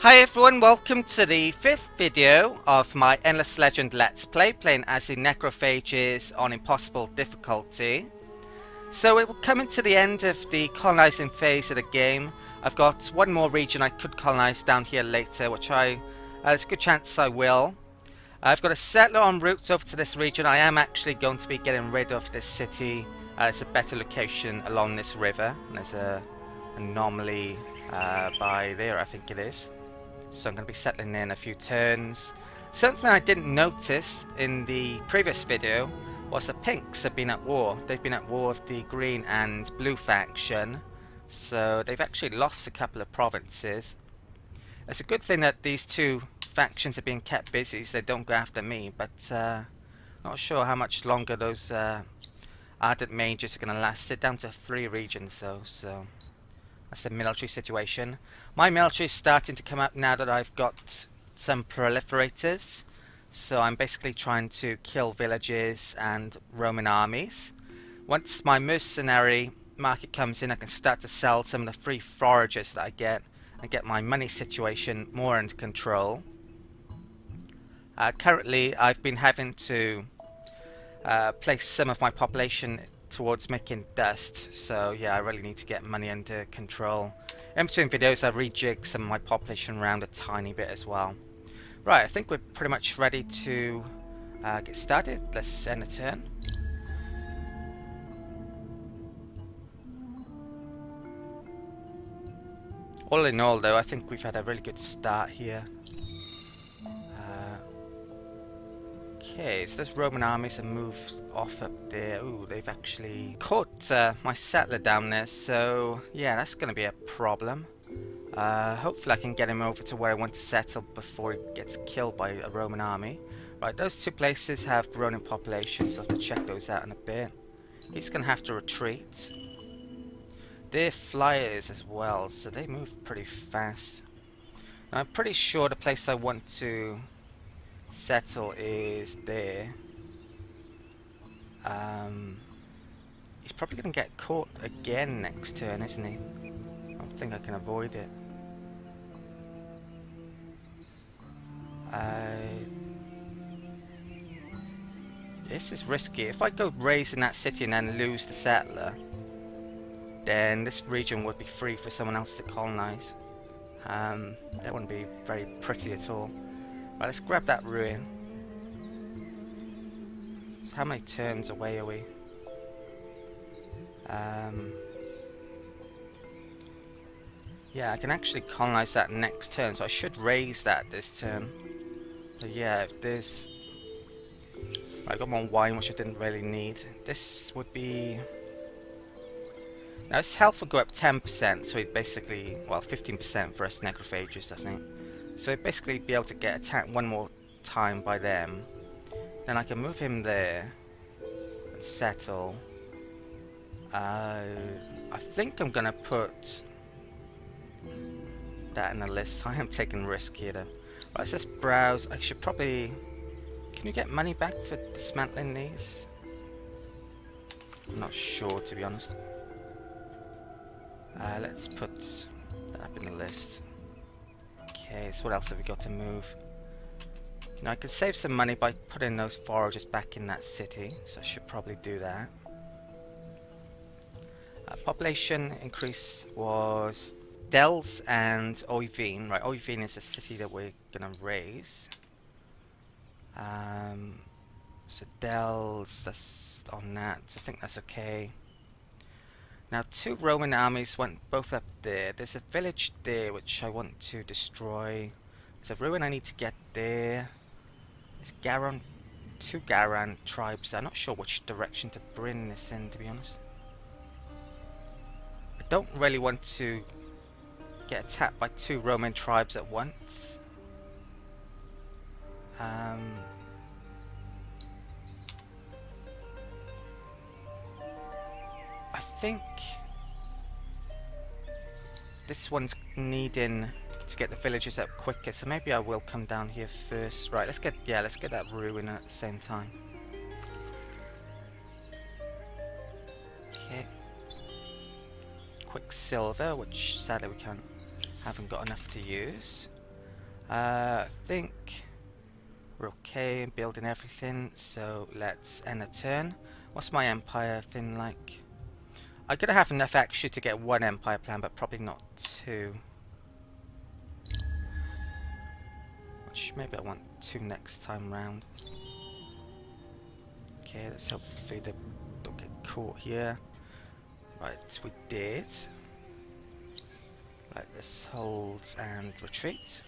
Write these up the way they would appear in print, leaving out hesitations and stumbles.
Hi everyone, welcome to the 5th video of my Endless Legend Let's Play, playing as the Necrophages on Impossible difficulty. So we're coming to the end of the colonising phase of the game. I've got one more region I could colonise down here later, which there's a good chance I will. I've got a settler en route over to this region. I am actually going to be getting rid of this city. It's a better location along this river. And there's a anomaly by there, I think it is. So I'm going to be settling in a few turns. Something I didn't notice in the previous video was the pinks have been at war. They've been at war with the green and blue faction. So they've actually lost a couple of provinces. It's a good thing that these two factions are being kept busy so they don't go after me. But not sure how much longer those ardent mages are going to last. They're down to 3 regions though, so that's the military situation. My military is starting to come up now that I've got some proliferators. So I'm basically trying to kill villages and Roman armies. Once my mercenary market comes in, I can start to sell some of the free foragers that I get and get my money situation more under control. Currently I've been having to place some of my population towards making dust, so yeah, I really need to get money under control. In between videos I rejig some of my population around a tiny bit as well. Right, I think we're pretty much ready to get started. Let's end a turn. All in all though, I think we've had a really good start here. Okay, so those Roman armies have moved off up there. Ooh, they've actually caught my settler down there, so yeah, that's going to be a problem. Hopefully I can get him over to where I want to settle before he gets killed by a Roman army. Right, those two places have grown in population, so I'll have to check those out in a bit. He's going to have to retreat. They're flyers as well, so they move pretty fast. Now, I'm pretty sure the place I want to settle is there. He's probably going to get caught again next turn, isn't he? I don't think I can avoid it. This is risky. If I go raise in that city and then lose the settler, then this region would be free for someone else to colonize. That wouldn't be very pretty at all. Right, let's grab that ruin. So how many turns away are we? Yeah, I can actually colonize that next turn, so I should raise that this turn. So yeah, if there's... I got more wine, which I didn't really need. This would be... Now his health would go up 10%, so he'd basically... Well, 15% for us Necrophages, I think. So he'd basically be able to get attacked one more time by them. Then I can move him there and settle. I think I'm gonna put that in the list. I am taking risk here though. Right, let's just browse. I should probably... Can you get money back for dismantling these? I'm not sure, to be honest. Let's put that up in the list. Okay, so what else have we got to move? Now I could save some money by putting those foragers back in that city, so I should probably do that. Population increase was Dels and Oivine. Right, Oivine is a city that we're gonna raise. So Dels, that's on that, so I think that's okay. Now 2 Roman armies went both up there. There's a village there which I want to destroy. There's a ruin I need to get there. There's 2 Garan tribes. I'm not sure which direction to bring this in, to be honest. I don't really want to get attacked by 2 Roman tribes at once. I think this one's needing to get the villagers up quicker, so maybe I will come down here first. Right, let's get that ruin at the same time. Okay. Quicksilver, which sadly we haven't got enough to use. I think we're okay in building everything, so let's end a turn. What's my empire thing like? I'm gonna have enough actually to get one empire plan, but probably not two. Which maybe I want two next time round. Okay, let's hope they don't get caught here. Right, we did. Right, let's hold and retreat.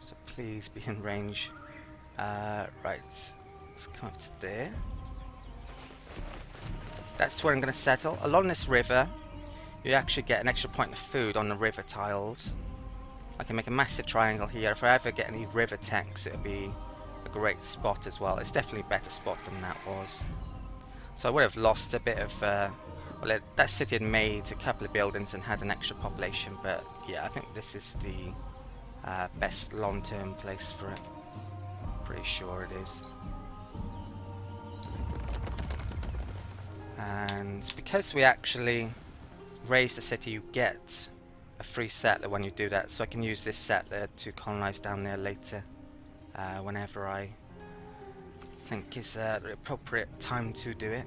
So please be in range. Right, let's come up to there. That's where I'm going to settle. Along this river, you actually get an extra point of food on the river tiles. I can make a massive triangle here. If I ever get any river tanks, it'll be a great spot as well. It's definitely a better spot than that was. So I would have lost a bit of... well, that city had made a couple of buildings and had an extra population, but yeah, I think this is the best long-term place for it. Pretty sure it is. And because we actually raise the city, you get a free settler when you do that, so I can use this settler to colonize down there later, whenever I think is the appropriate time to do it.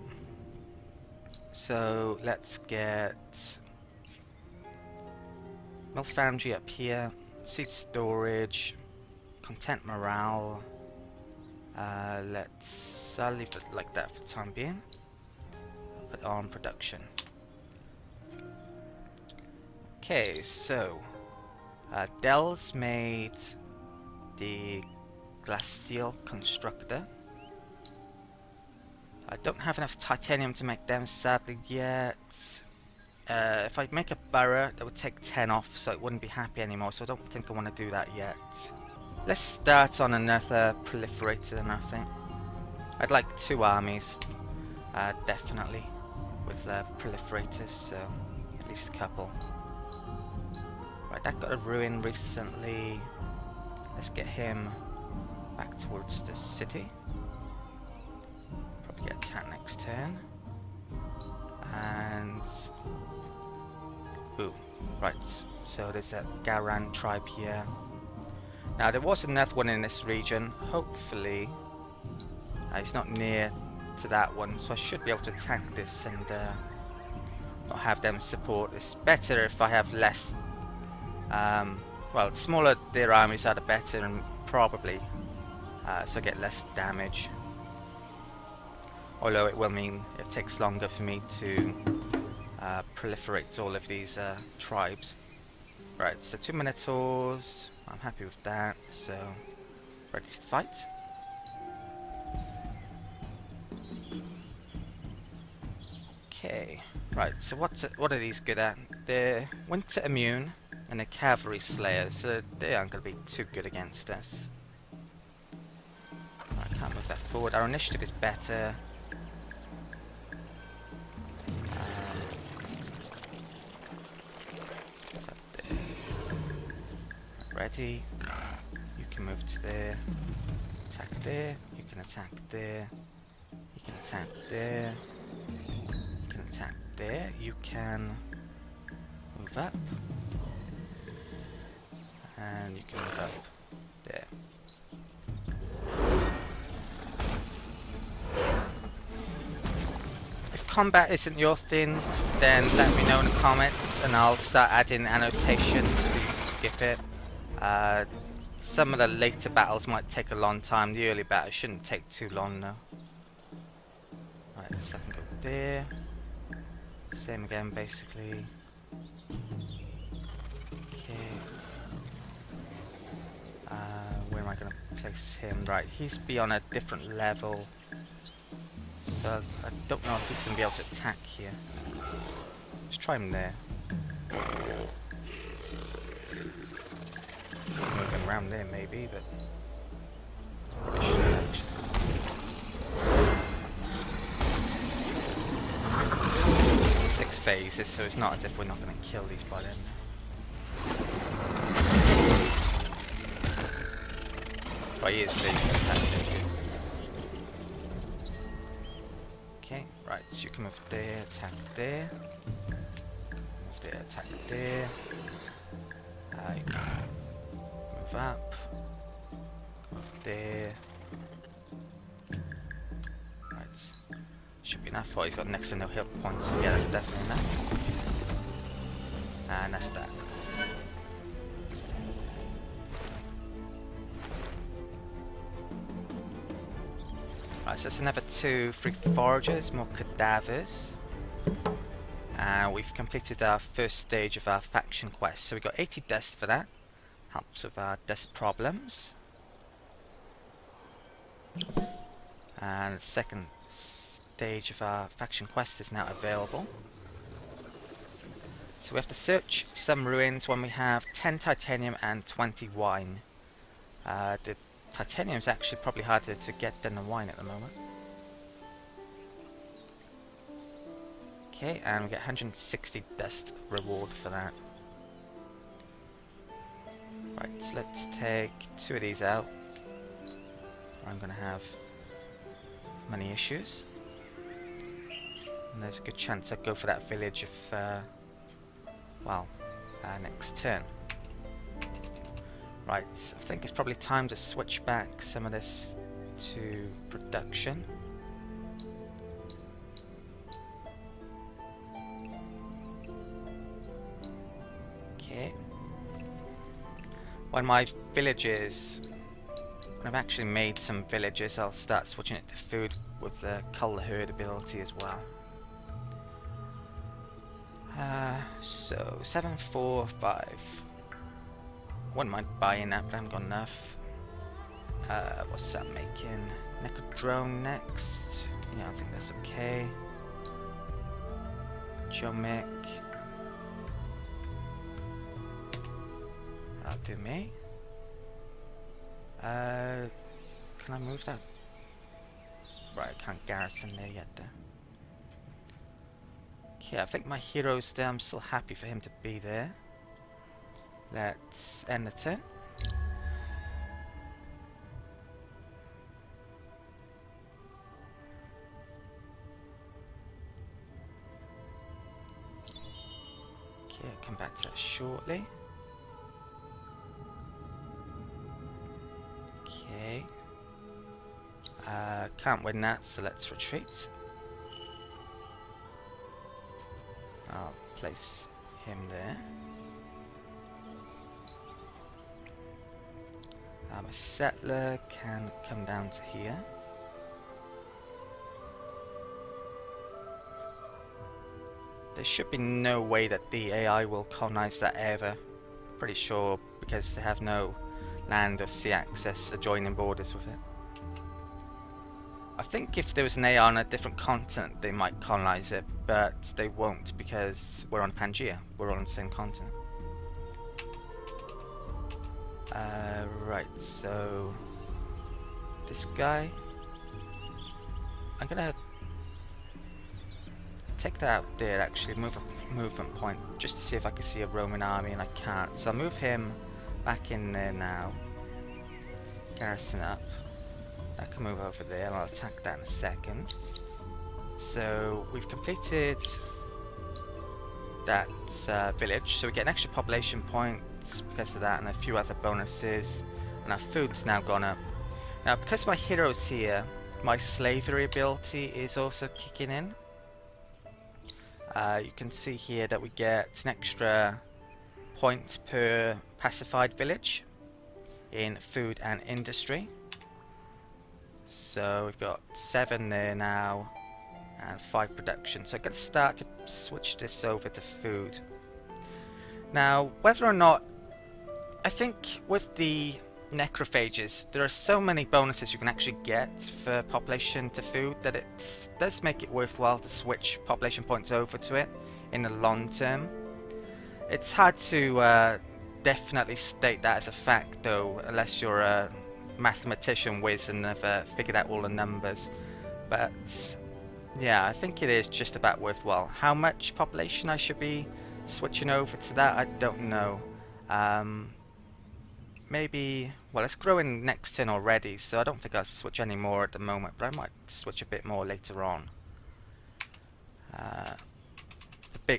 So let's get Mill Foundry up here, seed storage, content morale. I'll leave it like that for the time being. Put on production. Okay, so Dell's made the glass steel constructor. I don't have enough titanium to make them sadly yet. If I make a burrow, that would take 10 off, so it wouldn't be happy anymore, so I don't think I want to do that yet. Let's start on another proliferator then, I think. I'd like 2 armies, definitely, with proliferators, so at least a couple. Right, that got a ruin recently. Let's get him back towards the city. Probably get attacked next turn. And... ooh, right, so there's a Garan tribe here. Now there was another one in this region, hopefully it's not near to that one, so I should be able to attack this and not have them support. It's better if I have less, well, smaller their armies are the better, and probably so I get less damage. Although it will mean it takes longer for me to proliferate all of these tribes. Right, so 2 Minotaurs, I'm happy with that, so ready to fight. Okay, right, so what are these good at? They're winter immune and they're cavalry slayers, so they aren't going to be too good against us. I can't move that forward. Our initiative is better. Ready. You can move to there. Attack there. You can attack there. You can attack there. You can attack there. You can move up. And you can move up there. If combat isn't your thing, then let me know in the comments and I'll start adding annotations for you to skip it. Some of the later battles might take a long time. The early battles shouldn't take too long though. Right, so I can go there. Same again basically. Okay. Where am I going to place him? Right, he's be on a different level. So I don't know if he's going to be able to attack here. Let's try him there. Move him around there maybe, but probably shouldn't actually. 6 phases, so it's not as if we're not going to kill these by then. But he is safe to attack there. Okay, right, so you can move there, attack there. Move there, attack there. You can move up. Go over there. Right. Should be enough. Oh, he's got next to no hit points. Yeah, that's definitely enough. And that's that. Right, so it's another 2 free foragers, more cadavers. And we've completed our first stage of our faction quest. So we got 80 dust for that. Helps with our dust problems. And the second stage of our faction quest is now available. So we have to search some ruins when we have 10 titanium and 20 wine. The titanium is actually probably harder to get than the wine at the moment. Okay, and we get 160 dust reward for that. Right, so let's take 2 of these out. I'm going to have money issues. And there's a good chance I'd go for that village if, well, next turn. Right, I think it's probably time to switch back some of this to production. Okay. When my villages, when I've actually made some villages, I'll start switching it to food with the cull the herd ability as well. So 7, 4, 5. Wouldn't mind buying that, but I haven't got enough. What's that making? Necrodrone next. Yeah, I think that's okay. Jomic. That'll do me. Can I move that? Right, I can't garrison there yet though. Okay, I think my hero's there. I'm still happy for him to be there. Let's end the turn. Okay, I'll come back to that shortly. Okay. Can't win that, so let's retreat. I'll place him there. My settler can come down to here. There should be no way that the AI will colonize that ever. Pretty sure, because they have no land or sea access adjoining borders with it. I think if there was an AI on a different continent, they might colonize it, but they won't because we're on Pangaea. We're all on the same continent. Right, so this guy, I'm gonna take that out there, actually move a movement point just to see if I can see a Roman army, and I can't, so I'll move him back in there now, garrison up. I can move over there and I'll attack that in a second. So we've completed that village, so we get an extra population point because of that and a few other bonuses, and our food's now gone up. Now because my hero's here, my slavery ability is also kicking in. You can see here that we get an extra point per pacified village in food and industry. So we've got 7 there now and 5 production, so I'm going to start to switch this over to food. Now whether or not, I think with the necrophages there are so many bonuses you can actually get for population to food that it does make it worthwhile to switch population points over to it in the long term. It's hard to definitely state that as a fact though, unless you're a mathematician whiz and have figured out all the numbers, but yeah, I think it is just about worthwhile. How much population I should be switching over to that, I don't know. Maybe, well, it's growing next turn already, so I don't think I'll switch any more at the moment, but I might switch a bit more later on.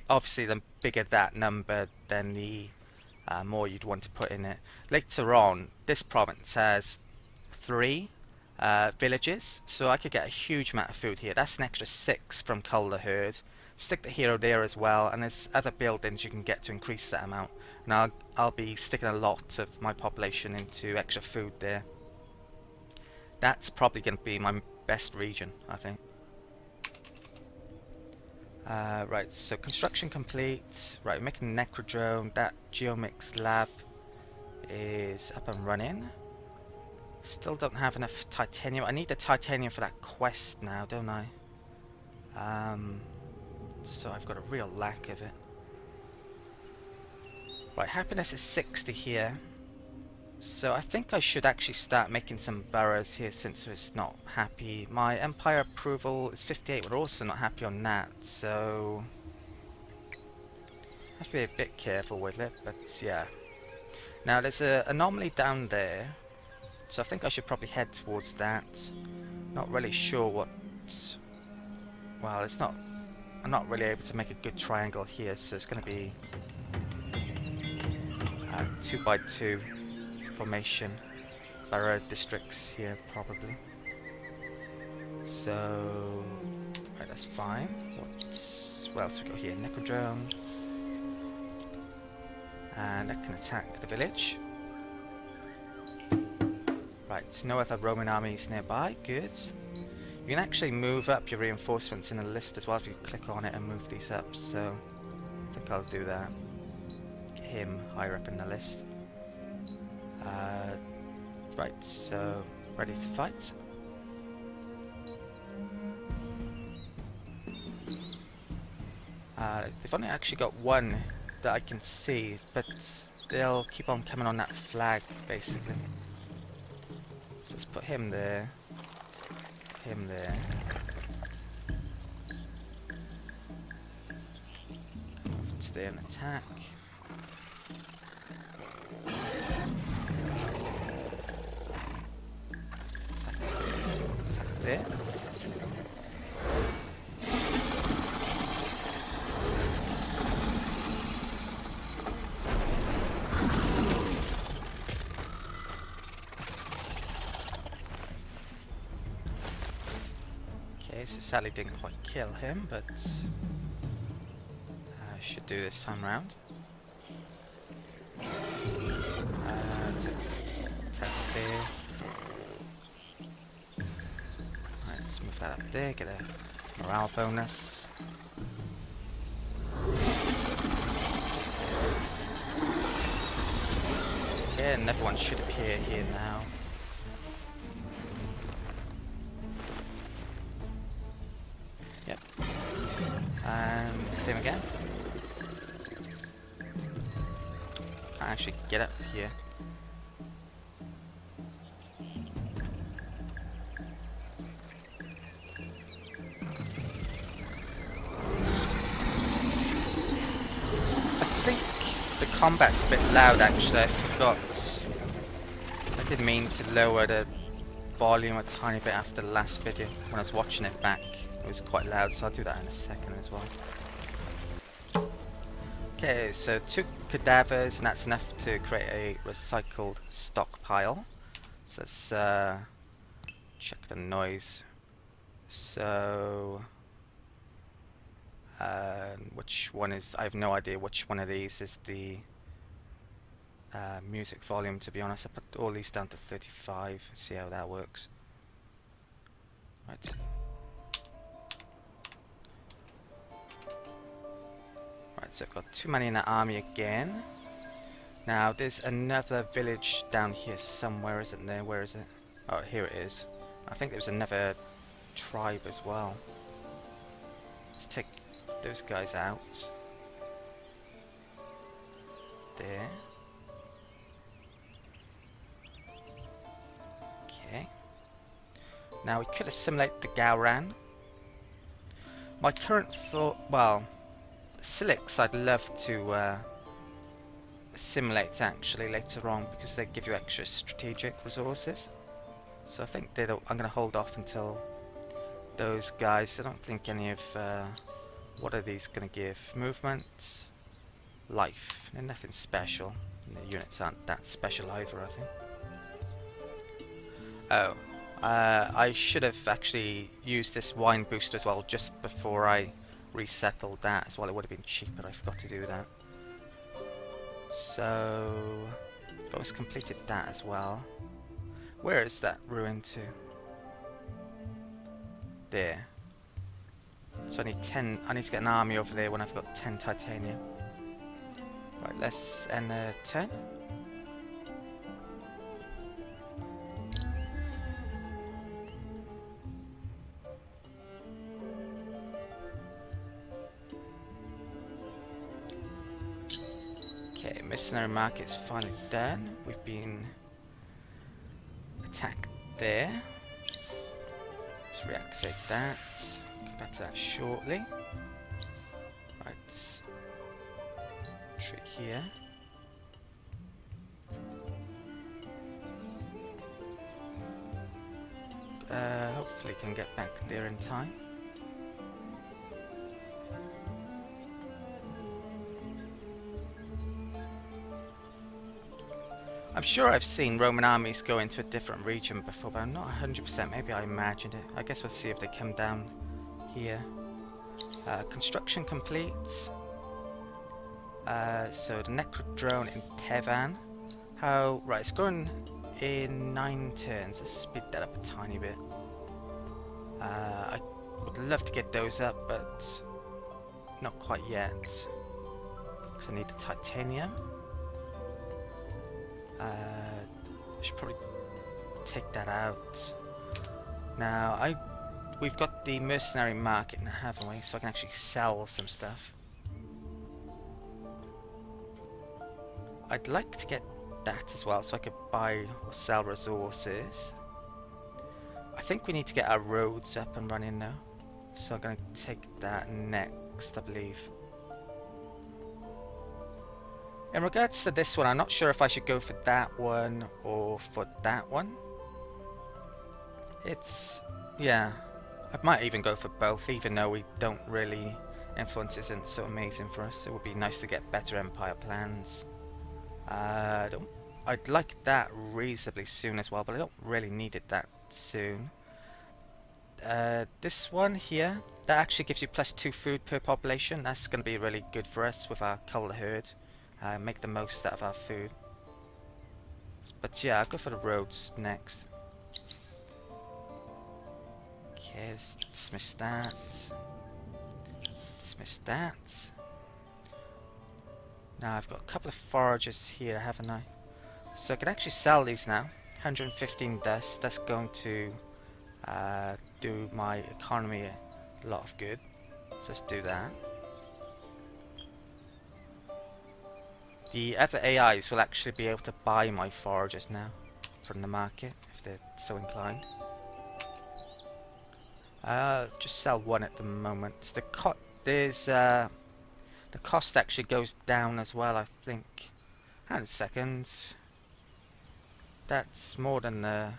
Obviously the bigger that number, then the more you'd want to put in it. Later on, this province has 3 villages, so I could get a huge amount of food here. That's an extra 6 from Cull the Herd. Stick the hero there as well, and there's other buildings you can get to increase that amount. And I'll be sticking a lot of my population into extra food there. That's probably going to be my best region, I think. Right, so construction complete. Right, we're making a Necrodrome. That Geomix lab is up and running. Still don't have enough titanium. I need the titanium for that quest now, don't I? So I've got a real lack of it. Right, happiness is 60 here. So I think I should actually start making some boroughs here since it's not happy. My empire approval is 58. We're also not happy on that, so have to be a bit careful with it, but yeah. Now there's an anomaly down there, so I think I should probably head towards that. Not really sure what... Well, it's not... I'm not really able to make a good triangle here, so it's going to be 2x2 formation. Borough districts here, probably. So... Right, that's fine. What else we got here? Necrodrome. And that can attack the village. Right, no other Roman armies nearby. Good. You can actually move up your reinforcements in a list as well if you click on it and move these up. So I think I'll do that. Get him higher up in the list. Right, so ready to fight. They've only actually got one that I can see, but they'll keep on coming on that flag, basically. So let's put him there, him there. Come over to there and attack. Attack there. So sadly didn't quite kill him, but I should do this time round. Attack there. Right, let's move that up there, get a morale bonus. Yeah, and everyone should appear here now. And same again. Can't actually get up here. I think the combat's a bit loud actually, I forgot. I did mean to lower the volume a tiny bit after the last video when I was watching it back. It was quite loud, so I'll do that in a second as well. Okay, so 2 cadavers, and that's enough to create a recycled stockpile. So let's check the noise. So which one is... I have no idea which one of these is the music volume, to be honest. I put all these down to 35, see how that works. Right. Right, so I've got too many in the army again. Now there's another village down here somewhere, isn't there? Where is it? Oh, here it is. I think there's another tribe as well. Let's take those guys out. There. Okay. Now we could assimilate the Gowran. My current thought, well, Silix I'd love to assimilate actually later on because they give you extra strategic resources. So I think I'm going to hold off until those guys. I don't think any of... what are these going to give? Movement, life. They're nothing special. And the units aren't that special either, I think. Oh, I should have actually used this wine booster as well just before I resettled that as well. It would have been cheaper. I forgot to do that. So I've almost completed that as well. Where is that ruin to? There. So I need 10. I need to get an army over there when I've got 10 titanium. Right, let's end the turn. Okay, mercenary market's finally done. We've been attacked there. Let's reactivate that. Get back to that shortly. Right. Tree here. Hopefully can get back there in time. I'm sure I've seen Roman armies go into a different region before, but I'm not 100%. Maybe I imagined it. I guess we'll see if they come down here. Construction complete. So the Necrodrone in Tevan. How... Right, it's going in 9 turns. Let's speed that up a tiny bit. I would love to get those up, but not quite yet. Because I need the titanium. I should probably take that out. Now, we've got the mercenary market now, haven't we? So I can actually sell some stuff. I'd like to get that as well, so I could buy or sell resources. I think we need to get our roads up and running now. So I'm going to take that next, I believe. In regards to this one, I'm not sure if I should go for that one or for that one. Yeah, I might even go for both, even though we don't really... Influence isn't so amazing for us. It would be nice to get better empire plans. I'd like that reasonably soon as well, but I don't really need it that soon. This one here, that actually gives you +2 food per population. That's going to be really good for us with our cull herd. Make the most out of our food. But yeah, I'll go for the roads next. Okay, let's dismiss that. Dismiss that. Now I've got a couple of foragers here, haven't I? So I can actually sell these now. 115 dust. That's going to do my economy a lot of good. So let's do that. The other AIs will actually be able to buy my foragers now from the market if they're so inclined. Just sell one at the moment. The cost actually goes down as well, I think. Hang on a second. That's more than the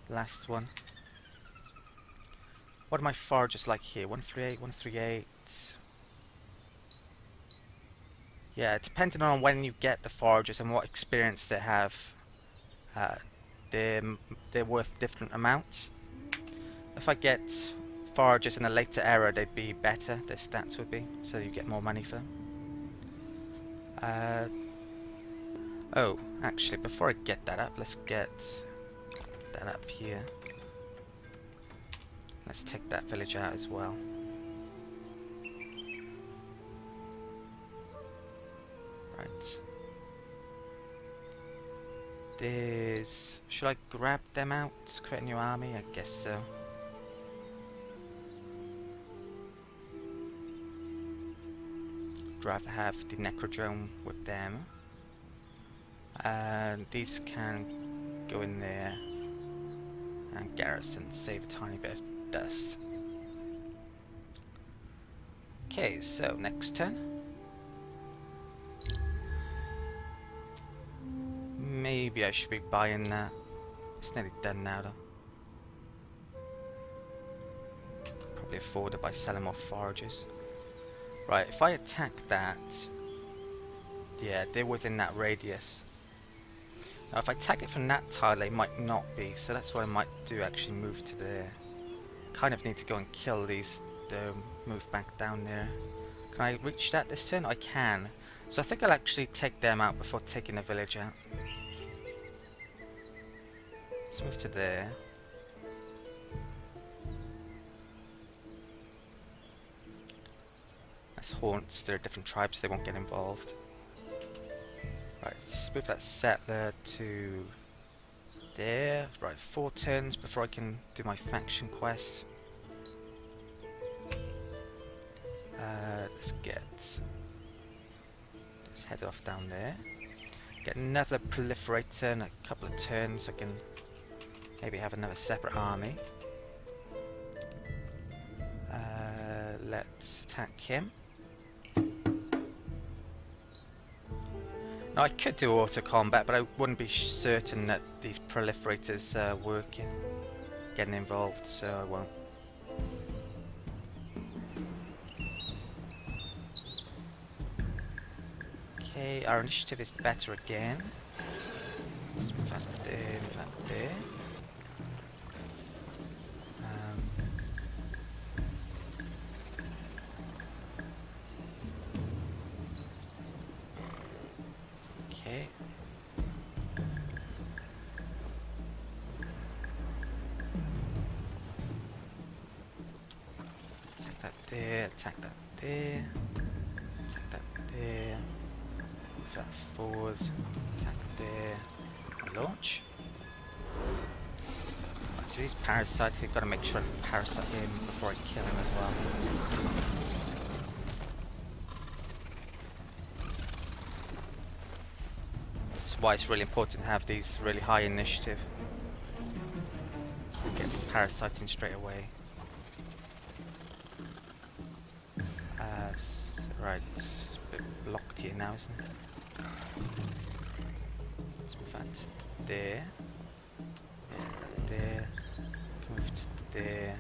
last one. What are my foragers like here? 138, 138. Yeah, depending on when you get the foragers and what experience they have, they're worth different amounts. If I get foragers in a later era, they'd be better, their stats would be, so you get more money for them. Oh, actually, before I get that up, let's get that up here. Let's take that village out as well. Right. Should I grab them out to create a new army? I guess so. I'd rather have the Necrodrome with them. And these can go in there and garrison, save a tiny bit of dust. Okay, so next turn. Maybe I should be buying that. It's nearly done now though. Probably afford it by selling more foragers. Right, if I attack that, Yeah, they're within that radius. Now if I tag it from that tile, they might not be, so that's what I might do, actually move to there. Kind of need to go and kill these, move back down there. Can I reach that this turn? I can. So I think I'll actually take them out before taking the village out. Let's move to there. That's haunts, there are different tribes, they won't get involved. Right, let's move that settler to there. Right, 4 turns before I can do my faction quest. Let's head off down there. Get another proliferator in a couple of turns so I can maybe have another separate army. Let's attack him. Now I could do auto combat, but I wouldn't be certain that these proliferators are getting involved, so I won't. Okay, our initiative is better again. Let's move that there, move that there. Okay. Attack that there, attack that there, attack that there. Move that forward, attack there, and launch. Right, so he's parasitic, I've got to make sure I parasite him before I kill him as well. That's why it's really important to have these really high initiative. So you get parasiting straight away. Right, it's a bit blocked here now, isn't it? Let's move that to there. Take that there. Move to there.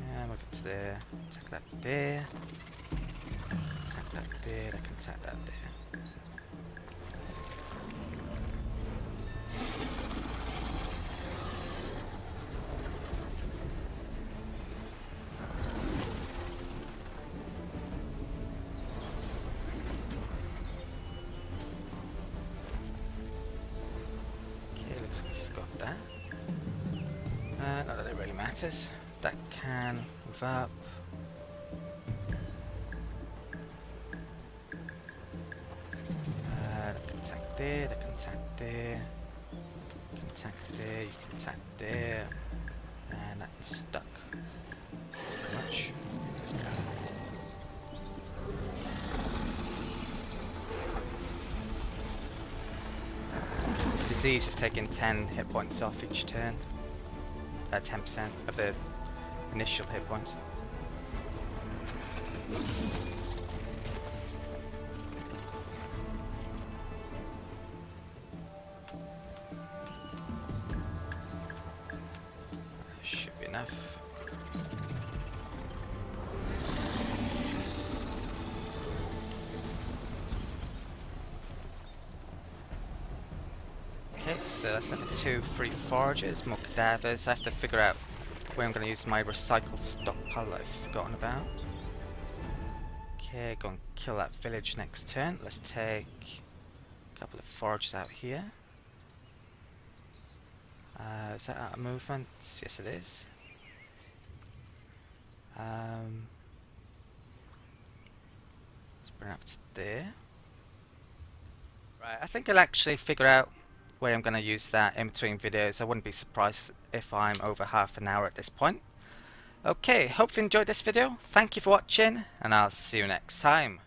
Yeah, move it to there. Take that there. Attack that there. I can attack that there. Not that it really matters. That can move up. That can attack there, that can attack there. You can attack there, you can attack there. And that's stuck. Pretty much. Disease is taking 10 hit points off each turn. 10% of the initial hit points. Should be enough. Okay, so that's number 2, 3 forages, more cadavers. I have to figure out where I'm going to use my recycled stockpile that I've forgotten about. Okay, go and kill that village next turn. Let's take a couple of forages out here. Is that out of movement? Yes, it is. Let's bring it up to there. Right, I think I'll actually figure out where I'm going to use that in between videos. I wouldn't be surprised if I'm over half an hour at this point. Okay, hope you enjoyed this video. Thank you for watching, and I'll see you next time.